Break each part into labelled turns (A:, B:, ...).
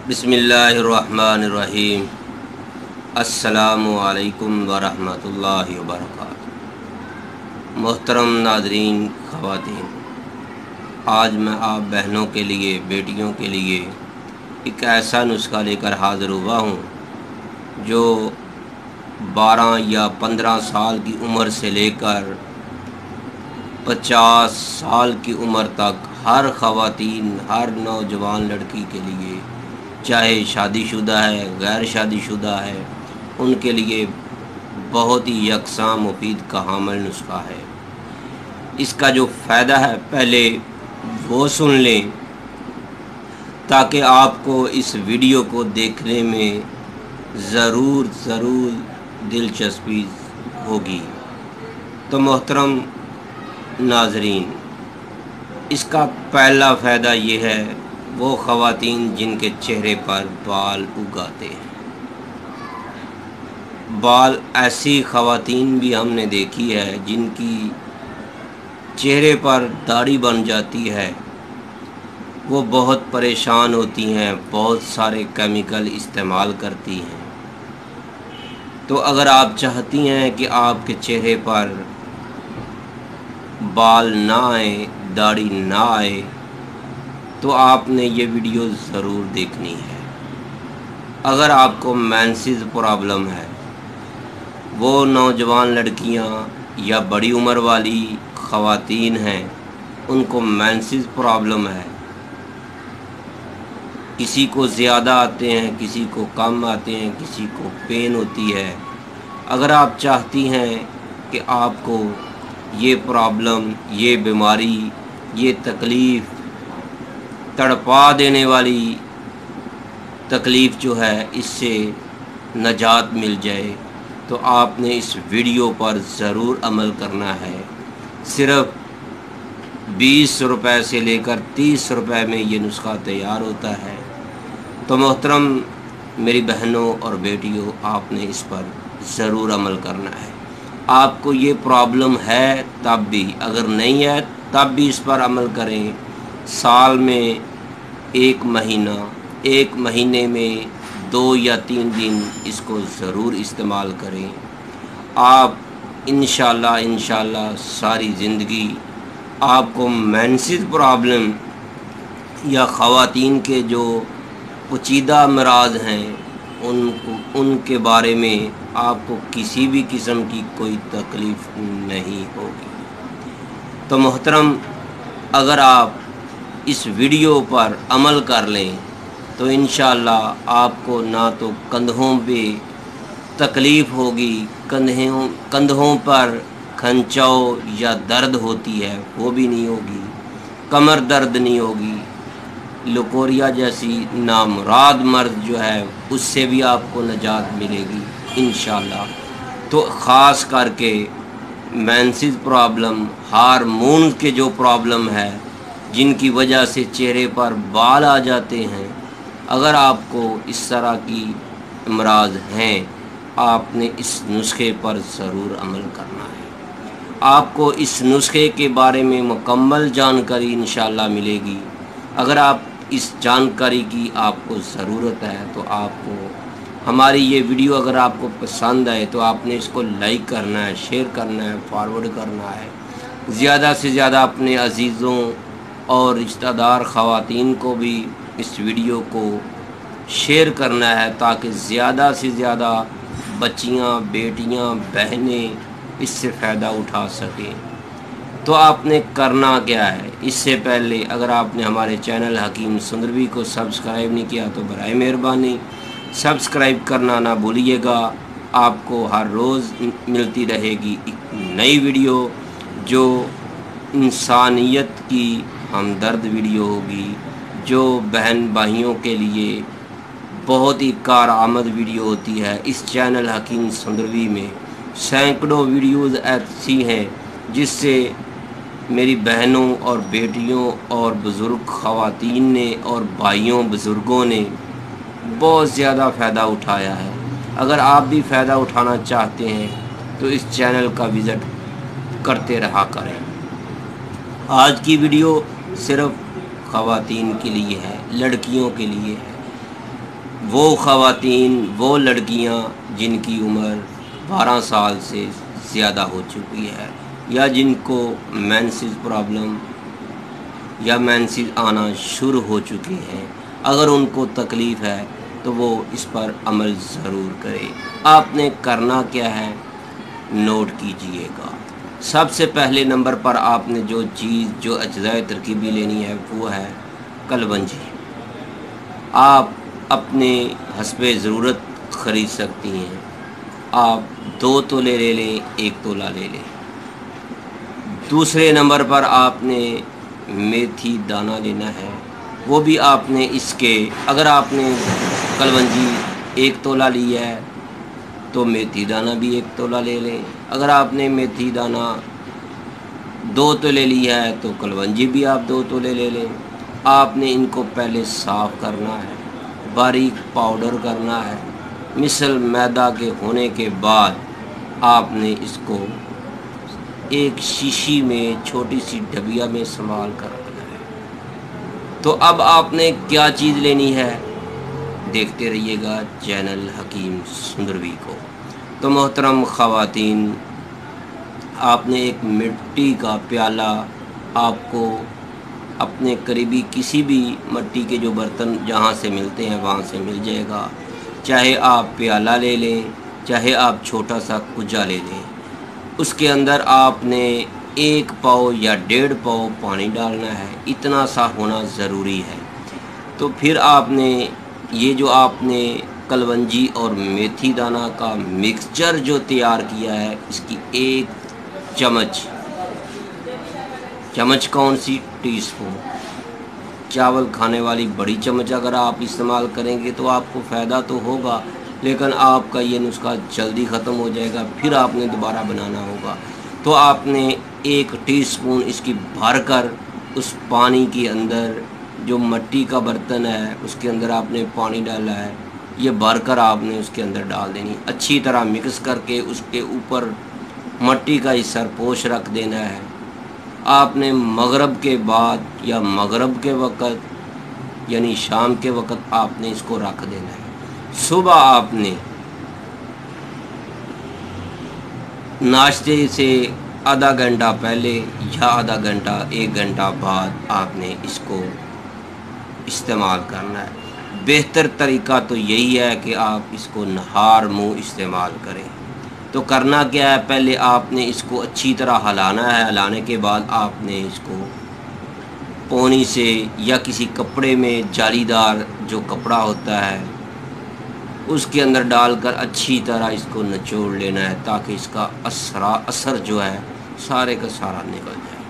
A: بسم اللہ الرحمن الرحیم۔ السلام علیکم ورحمۃ اللہ وبرکاتہ۔ محترم ناظرین، خواتین، آج میں آپ بہنوں کے لیے، بیٹیوں کے لیے ایک ایسا نسخہ لے کر حاضر ہوا ہوں جو 12 یا 15 سال کی عمر سے لے کر 50 سال کی عمر تک ہر خواتین، ہر نوجوان لڑکی کے لیے، چاہے شادی شدہ ہے، غیر شادی شدہ ہے، ان کے لیے بہت ہی یکساں مفید کا حامل نسخہ ہے۔ اس کا جو فائدہ ہے پہلے وہ سن لیں تاکہ آپ کو اس ویڈیو کو دیکھنے میں ضرور دلچسپی ہوگی۔ تو محترم ناظرین، اس کا پہلا فائدہ یہ ہے، وہ خواتین جن کے چہرے پر بال اگ آتے ہیں۔ بال ایسی خواتین بھی ہم نے دیکھی ہے جن کی چہرے پر داڑھی بن جاتی ہے، وہ بہت پریشان ہوتی ہیں، بہت سارے کیمیکل استعمال کرتی ہیں۔ تو اگر آپ چاہتی ہیں کہ آپ کے چہرے پر بال نہ آئیں، داڑھی نہ آئے، تو آپ نے یہ ویڈیو ضرور دیکھنی ہے۔ اگر آپ کو مینسز پرابلم ہے، وہ نوجوان لڑکیاں یا بڑی عمر والی خواتین ہیں، ان کو مینسز پرابلم ہے، کسی کو زیادہ آتے ہیں، کسی کو کم آتے ہیں، کسی کو پین ہوتی ہے۔ اگر آپ چاہتی ہیں کہ آپ کو یہ پرابلم، یہ بیماری، یہ تکلیف، تڑپا دینے والی تکلیف جو ہے، اس سے نجات مل جائے، تو آپ نے اس ویڈیو پر ضرور عمل کرنا ہے۔ صرف 20 روپے سے لے کر 30 روپے میں یہ نسخہ تیار ہوتا ہے۔ تو محترم میری بہنوں اور بیٹیوں، آپ نے اس پر ضرور عمل کرنا ہے۔ آپ کو یہ پرابلم ہے تب بھی، اگر نہیں ہے تب بھی اس پر عمل کریں۔ سال میں ایک مہینے میں 2 یا 3 دن اس کو ضرور استعمال کریں۔ آپ انشاءاللہ ساری زندگی آپ کو مینسز پرابلم یا خواتین کے جو پیچیدہ امراض ہیں ان کے بارے میں آپ کو کسی بھی قسم کی کوئی تکلیف نہیں ہوگی۔ تو محترم، اگر آپ اس ویڈیو پر عمل کر لیں تو انشاءاللہ آپ کو نہ تو کندھوں پہ تکلیف ہوگی، کندھوں پر کھنچاؤ یا درد ہوتی ہے وہ بھی نہیں ہوگی، کمر درد نہیں ہوگی، لکوریا جیسی نامراد مرض جو ہے اس سے بھی آپ کو نجات ملے گی انشاءاللہ۔ تو خاص کر کے مینسز پرابلم، ہارمون کے جو پرابلم ہے، جن کی وجہ سے چہرے پر بال آ جاتے ہیں، اگر آپ کو اس طرح کی امراض ہیں، آپ نے اس نسخے پر ضرور عمل کرنا ہے۔ آپ کو اس نسخے کے بارے میں مکمل جانکاری انشاءاللہ ملے گی۔ اگر آپ اس جانکاری کی آپ کو ضرورت ہے تو آپ کو ہماری یہ ویڈیو اگر آپ کو پسند آئے تو آپ نے اس کو لائک کرنا ہے، شیئر کرنا ہے، فارورڈ کرنا ہے، زیادہ سے زیادہ اپنے عزیزوں اور رشتہ دار خواتین کو بھی اس ویڈیو کو شیئر کرنا ہے تاکہ زیادہ سے زیادہ بچیاں، بیٹیاں، بہنیں اس سے فائدہ اٹھا سکیں۔ تو آپ نے کرنا کیا ہے؟ اس سے پہلے اگر آپ نے ہمارے چینل حکیم سندروی کو سبسکرائب نہیں کیا تو برائے مہربانی سبسکرائب کرنا نہ بھولیے گا۔ آپ کو ہر روز ملتی رہے گی ایک نئی ویڈیو جو انسانیت کی ہمدرد ویڈیو ہوگی، جو بہن بھائیوں کے لیے بہت ہی کارآمد ویڈیو ہوتی ہے۔ اس چینل حکیم سندروی میں سینکڑوں ویڈیوز ایسی ہیں جس سے میری بہنوں اور بیٹیوں اور بزرگ خواتین نے اور بھائیوں بزرگوں نے بہت زیادہ فائدہ اٹھایا ہے۔ اگر آپ بھی فائدہ اٹھانا چاہتے ہیں تو اس چینل کا وزٹ کرتے رہا کریں۔ آج کی ویڈیو صرف خواتین کے لیے ہے، لڑکیوں کے لیے ہے۔ وہ خواتین، وہ لڑکیاں جن کی عمر 12 سال سے زیادہ ہو چکی ہے، یا جن کو مینسز پرابلم یا مینسز آنا شروع ہو چکے ہیں، اگر ان کو تکلیف ہے تو وہ اس پر عمل ضرور کرے۔ آپ نے کرنا کیا ہے، نوٹ کیجئے گا۔ سب سے پہلے نمبر پر آپ نے جو اجزاء ترکیبی لینی ہے وہ ہے کلونجی۔ آپ اپنے حسب ضرورت خرید سکتی ہیں، آپ 2 تولے لے لیں، 1 تولہ لے لیں۔ دوسرے نمبر پر آپ نے میتھی دانہ لینا ہے، وہ بھی آپ نے اگر آپ نے کلونجی 1 تولہ لی ہے تو میتھی دانہ بھی 1 تولہ لے لیں۔ اگر آپ نے میتھی دانہ 2 تولے لی ہے تو کلونجی بھی آپ 2 تولے لے لیں۔ آپ نے ان کو پہلے صاف کرنا ہے، باریک پاؤڈر کرنا ہے، مثل میدا کے ہونے کے بعد آپ نے اس کو ایک شیشی میں چھوٹی سی ڈبیا میں سنبھال کر رکھنا ہے۔ تو اب آپ نے کیا چیز لینی ہے، دیکھتے رہیے گا چینل حکیم سندروی کو۔ تو محترم خواتین، آپ نے ایک مٹی کا پیالہ آپ کو اپنے قریبی کسی بھی مٹی کے جو برتن جہاں سے ملتے ہیں وہاں سے مل جائے گا، چاہے آپ پیالہ لے لیں، چاہے آپ چھوٹا سا کجا لے لیں۔ اس کے اندر آپ نے 1 پاؤ یا 1.5 پاؤ پانی ڈالنا ہے، اتنا سا ہونا ضروری ہے۔ تو پھر آپ نے یہ جو آپ نے کلونجی اور میتھی دانہ کا مکسچر جو تیار کیا ہے، اس کی 1 چمچ کون سی، ٹی سپون، چاول کھانے والی بڑی چمچ اگر آپ استعمال کریں گے تو آپ کو فائدہ تو ہوگا، لیکن آپ کا یہ نسخہ جلدی ختم ہو جائے گا، پھر آپ نے دوبارہ بنانا ہوگا۔ تو آپ نے 1 ٹی سپون اس کی بھر کر اس پانی کے اندر، جو مٹی کا برتن ہے اس کے اندر آپ نے پانی ڈالا ہے، یہ بھر کر آپ نے اس کے اندر ڈال دینی، اچھی طرح مکس کر کے اس کے اوپر مٹی کا ہی سرپوش رکھ دینا ہے۔ آپ نے مغرب کے بعد یا مغرب کے وقت یعنی شام کے وقت آپ نے اس کو رکھ دینا ہے۔ صبح آپ نے ناشتے سے آدھا گھنٹہ پہلے یا آدھا گھنٹہ 1 گھنٹہ بعد آپ نے اس کو استعمال کرنا ہے۔ بہتر طریقہ تو یہی ہے کہ آپ اس کو نہار منہ استعمال کریں۔ تو کرنا کیا ہے، پہلے آپ نے اس کو اچھی طرح ہلانا ہے، ہلانے کے بعد آپ نے اس کو پونی سے یا کسی کپڑے میں جالی دار جو کپڑا ہوتا ہے اس کے اندر ڈال کر اچھی طرح اس کو نچوڑ لینا ہے، تاکہ اس کا اثر جو ہے سارے کا سارا نکل جائے۔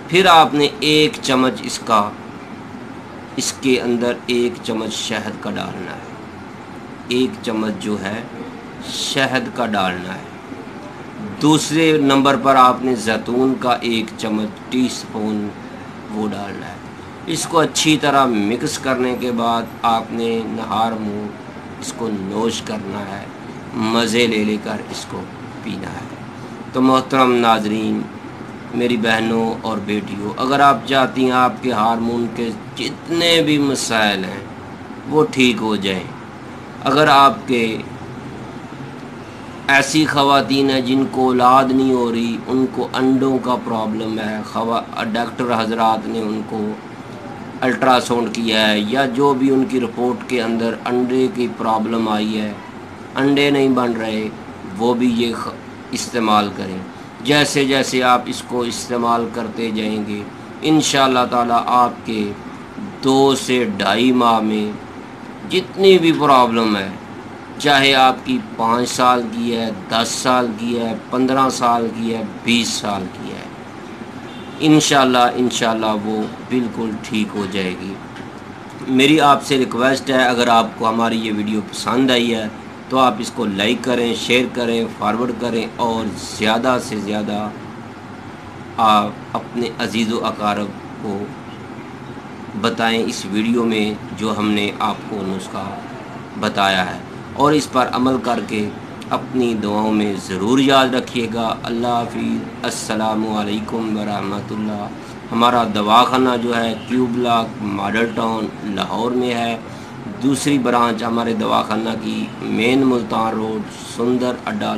A: پھر آپ نے 1 چمچ اس کے اندر 1 چمچ شہد کا ڈالنا ہے، 1 چمچ جو ہے شہد کا ڈالنا ہے۔ دوسرے نمبر پر آپ نے زیتون کا 1 چمچ ٹی سپون وہ ڈالنا ہے۔ اس کو اچھی طرح مکس کرنے کے بعد آپ نے نہار منہ اس کو نوش کرنا ہے، مزے لے کر اس کو پینا ہے۔ تو محترم ناظرین، میری بہنوں اور بیٹیوں، اگر آپ چاہتی ہیں آپ کے ہارمون کے جتنے بھی مسائل ہیں وہ ٹھیک ہو جائیں، اگر آپ کے ایسی خواتین ہیں جن کو اولاد نہیں ہو رہی، ان کو انڈوں کا پرابلم ہے، ڈاکٹر حضرات نے ان کو الٹرا ساؤنڈ کیا ہے، یا جو بھی ان کی رپورٹ کے اندر انڈے کی پرابلم آئی ہے، انڈے نہیں بن رہے، وہ بھی یہ استعمال کریں۔ جیسے جیسے آپ اس کو استعمال کرتے جائیں گے، انشاءاللہ تعالی آپ کے 2 سے 2.5 ماہ میں جتنی بھی پرابلم ہے، چاہے آپ کی 5 سال کی ہے، 10 سال کی ہے، 15 سال کی ہے، 20 سال کی ہے، انشاءاللہ وہ بالکل ٹھیک ہو جائے گی۔ میری آپ سے ریکویسٹ ہے، اگر آپ کو ہماری یہ ویڈیو پسند آئی ہے تو آپ اس کو لائک کریں، شیئر کریں، فارورڈ کریں، اور زیادہ سے زیادہ آپ اپنے عزیز و اقارب کو بتائیں اس ویڈیو میں جو ہم نے آپ کو نسخہ بتایا ہے، اور اس پر عمل کر کے اپنی دعاؤں میں ضرور یاد رکھیے گا۔ اللہ حافظ، السلام علیکم ورحمۃ اللہ۔ ہمارا دواخانہ جو ہے کیو بلاک ماڈل ٹاؤن لاہور میں ہے، دوسری برانچ ہمارے دواخانہ کی مین ملتان روڈ سندر اڈا